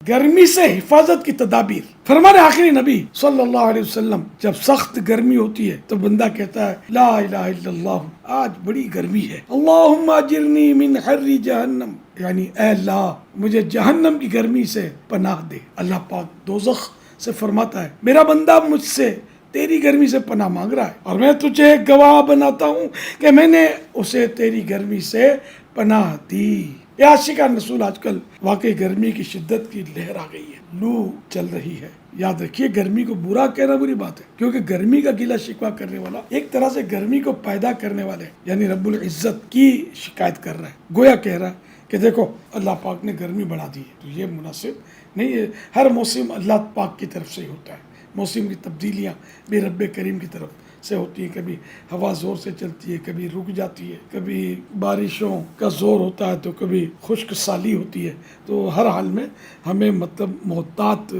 گرمی سے حفاظت کی تدابیر۔ فرمان آخری نبی صلی اللہ علیہ وسلم، جب سخت گرمی ہوتی ہے تو بندہ کہتا ہے لا الہ الا اللہ، آج بڑی گرمی ہے، اللہم اجرنی من حر جہنم، یعنی اے اللہ مجھے جہنم کی گرمی سے پناہ دے۔ اللہ پاک دوزخ سے فرماتا ہے میرا بندہ مجھ سے تیری گرمی سے پناہ مانگ رہا ہے اور میں تجھے گواہ بناتا ہوں کہ میں نے اسے تیری گرمی سے پناہ دی۔ یہ عاشقان رسول آج کل واقعی گرمی کی شدت کی لہر آ گئی ہے، لو چل رہی ہے۔ یاد رکھیے گرمی کو برا کہنا بری بات ہے، کیونکہ گرمی کا گلہ شکوہ کرنے والا ایک طرح سے گرمی کو پیدا کرنے والے یعنی رب العزت کی شکایت کر رہا ہے، گویا کہہ رہا ہے کہ دیکھو اللہ پاک نے گرمی بڑھا دی ہے۔ تو یہ مناسب نہیں ہے۔ ہر موسم اللہ پاک کی طرف سے ہی ہوتا ہے، موسم کی تبدیلیاں بھی رب کریم کی طرف سے ہوتی ہیں، کبھی ہوا زور سے چلتی ہے، کبھی رک جاتی ہے، کبھی بارشوں کا زور ہوتا ہے تو کبھی خشک سالی ہوتی ہے۔ تو ہر حال میں ہمیں محتاط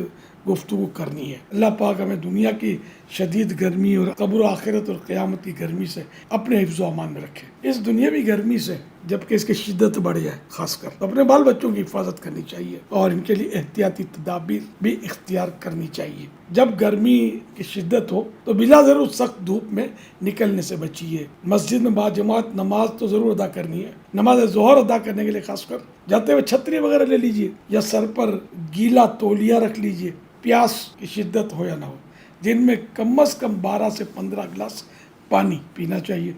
گفتگو کرنی ہے۔ اللہ پاک ہمیں دنیا کی شدید گرمی اور قبر و آخرت اور قیامت کی گرمی سے اپنے حفظ و امان میں رکھے۔ اس دنیاوی گرمی سے جبکہ اس کی شدت بڑھ جائے، خاص کر اپنے بال بچوں کی حفاظت کرنی چاہیے اور ان کے لیے احتیاطی تدابیر بھی اختیار کرنی چاہیے۔ جب گرمی کی شدت ہو تو بلا ضرور سخت دھوپ میں نکلنے سے بچیے۔ مسجد میں باجماعت نماز تو ضرور ادا کرنی ہے۔ نماز ظہر ادا کرنے کے لیے خاص کر جاتے ہوئے چھتری وغیرہ لے لیجیے یا سر پر گیلا تولیہ رکھ لیجیے۔ پیاس کی شدت ہو یا نہ ہو، دن میں کم از کم 12 سے 15 گلاس پانی پینا چاہیے۔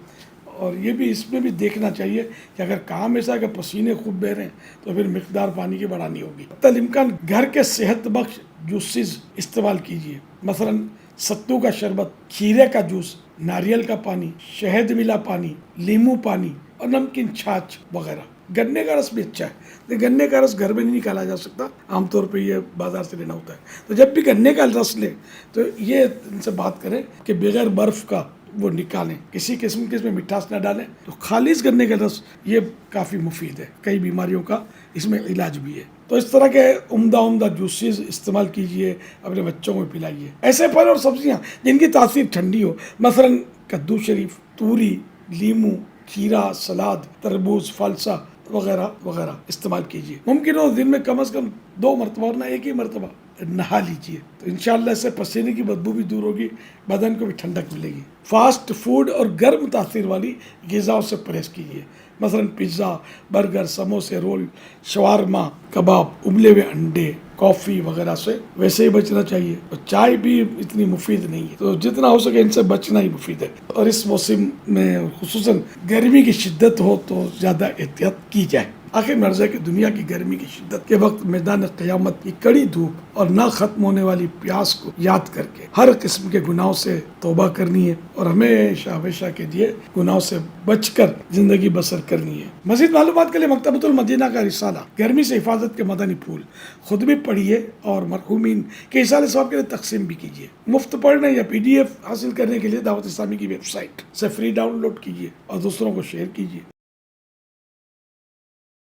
اور یہ بھی اس میں بھی دیکھنا چاہیے کہ اگر کام ایسا ہے کہ پسینے خوب بہ رہے ہیں تو پھر مقدار پانی کی بڑھانی ہوگی۔ حتی الامکان گھر کے صحت بخش جوسز استعمال کیجیے، مثلا ستو کا شربت، کھیرے کا جوس، ناریل کا پانی، شہد ملا پانی، لیمو پانی اور نمکین چھاچھ وغیرہ۔ گنے کا رس بھی اچھا ہے، لیکن گنے کا رس گھر میں نہیں نکالا جا سکتا، عام طور پہ یہ بازار سے لینا ہوتا ہے۔ تو جب بھی گنے کا رس لیں تو یہ ان سے بات کریں کہ بغیر برف کا وہ نکالیں، کسی قسم کے اس میں مٹھاس نہ ڈالیں۔ تو خالص گنے کا رس یہ کافی مفید ہے، کئی بیماریوں کا اس میں علاج بھی ہے۔ تو اس طرح کے عمدہ جوسز استعمال کیجئے، اپنے بچوں کو پلائیے۔ ایسے پھل اور سبزیاں جن کی تاثیر ٹھنڈی ہو، مثلا کدو شریف، توری، لیمو، کھیرا، سلاد، تربوز، فالسا وغیرہ وغیرہ استعمال کیجیے۔ ممکن ہو دن میں کم از کم 2 مرتبہ اور نہ ایک ہی مرتبہ نہا لیجیے، تو انشاءاللہ اس سے پسینے کی بدبو بھی دور ہوگی، بدن کو بھی ٹھنڈک ملے گی۔ فاسٹ فوڈ اور گرم تاثیر والی غذاؤں سے پرہیز کیجیے، مثلا پیزا، برگر، سموسے، رول، شوارما، کباب، ابلے ہوئے انڈے، کافی وغیرہ سے ویسے ہی بچنا چاہیے۔ اور چائے بھی اتنی مفید نہیں ہے، تو جتنا ہو سکے ان سے بچنا ہی مفید ہے۔ اور اس موسم میں خصوصاً گرمی کی شدت ہو تو زیادہ احتیاط کی جائے۔ آخر میں عرض ہے کہ دنیا کی گرمی کی شدت کے وقت میدان قیامت کی کڑی دھوپ اور نہ ختم ہونے والی پیاس کو یاد کر کے ہر قسم کے گناہوں سے توبہ کرنی ہے اور ہمیشہ کے لیے گناہوں سے بچ کر زندگی بسر کرنی ہے۔ مزید معلومات کے لیے مکتبۃ المدینہ کا رسالہ گرمی سے حفاظت کے مدنی پھول خود بھی پڑھیے اور مرحومین کے اصالہ ثواب کے لیے تقسیم بھی کیجیے۔ مفت پڑھنے یا PDF حاصل کرنے کے لیے دعوت اسلامی کی ویب سائٹ سے فری ڈاؤن لوڈ کیجیے اور دوسروں کو شیئر کیجیے۔